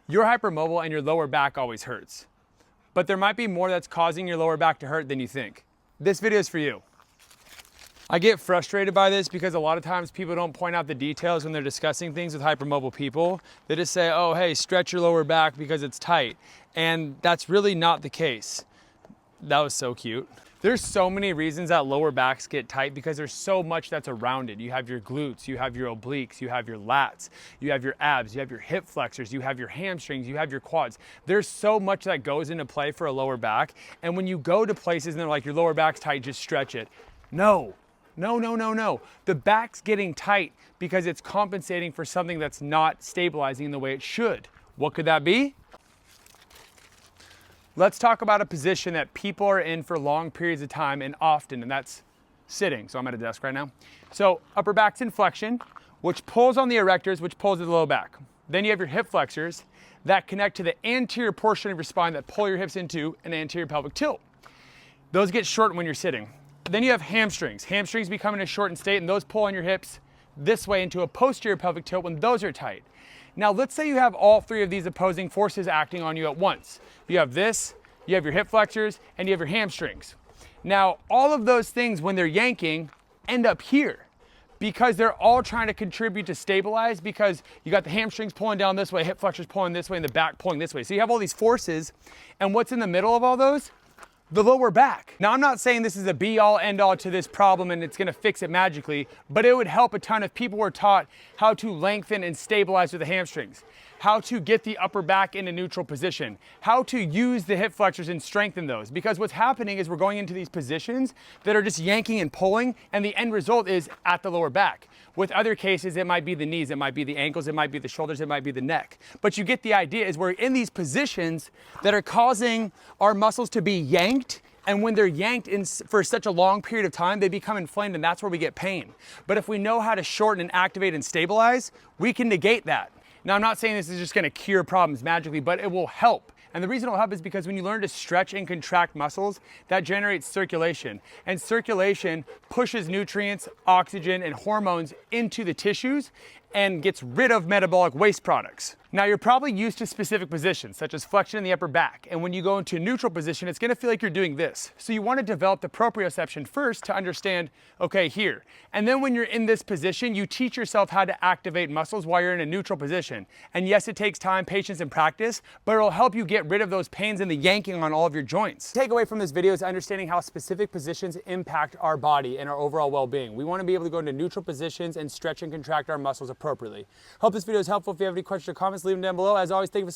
You're hypermobile and your lower back always hurts. But there might be more that's causing your lower back to hurt than you think. This video is for you. I get frustrated by this because a lot of times people don't point out the details when they're discussing things with hypermobile people. They just say, oh, hey, stretch your lower back because it's tight. And that's really not the case. That was so cute. There's so many reasons that lower backs get tight because there's so much that's around it. You have your glutes, you have your obliques, you have your lats, you have your abs, you have your hip flexors, you have your hamstrings, you have your quads. There's so much that goes into play for a lower back. And when you go to places and they're like, your lower back's tight, just stretch it. No. The back's getting tight because it's compensating for something that's not stabilizing the way it should. What could that be? Let's talk about a position that people are in for long periods of time and often, and that's sitting. So I'm at a desk right now. So upper back's in flexion, which pulls on the erectors, which pulls at the low back. Then you have your hip flexors that connect to the anterior portion of your spine that pull your hips into an anterior pelvic tilt. Those get shortened when you're sitting. Then you have hamstrings. Hamstrings become in a shortened state, and those pull on your hips this way into a posterior pelvic tilt when those are tight. Now, let's say you have all three of these opposing forces acting on you at once. You have this, you have your hip flexors, and you have your hamstrings. Now, all of those things, when they're yanking, end up here because they're all trying to contribute to stabilize because you got the hamstrings pulling down this way, hip flexors pulling this way, and the back pulling this way. So you have all these forces, and what's in the middle of all those? The lower back. Now, I'm not saying this is a be-all, end-all to this problem and it's gonna fix it magically, but it would help a ton if people were taught how to lengthen and stabilize with the hamstrings, how to get the upper back in a neutral position, how to use the hip flexors and strengthen those. Because what's happening is we're going into these positions that are just yanking and pulling, and the end result is at the lower back. With other cases, it might be the knees, it might be the ankles, it might be the shoulders, it might be the neck. But you get the idea is we're in these positions that are causing our muscles to be yanked, and when they're yanked for such a long period of time, they become inflamed, and that's where we get pain. But if we know how to shorten and activate and stabilize, we can negate that. Now, I'm not saying this is just gonna cure problems magically, but it will help. And the reason it'll help is because when you learn to stretch and contract muscles, that generates circulation. And circulation pushes nutrients, oxygen, and hormones into the tissues and gets rid of metabolic waste products. Now, you're probably used to specific positions, such as flexion in the upper back. And when you go into a neutral position, it's gonna feel like you're doing this. So you wanna develop the proprioception first to understand, okay, here. And then when you're in this position, you teach yourself how to activate muscles while you're in a neutral position. And yes, it takes time, patience, and practice, but it'll help you get rid of those pains and the yanking on all of your joints. Takeaway from this video is understanding how specific positions impact our body and our overall well-being. We wanna be able to go into neutral positions and stretch and contract our muscles appropriately. Hope this video is helpful. If you have any questions or comments, leave them down below. As always, thank you for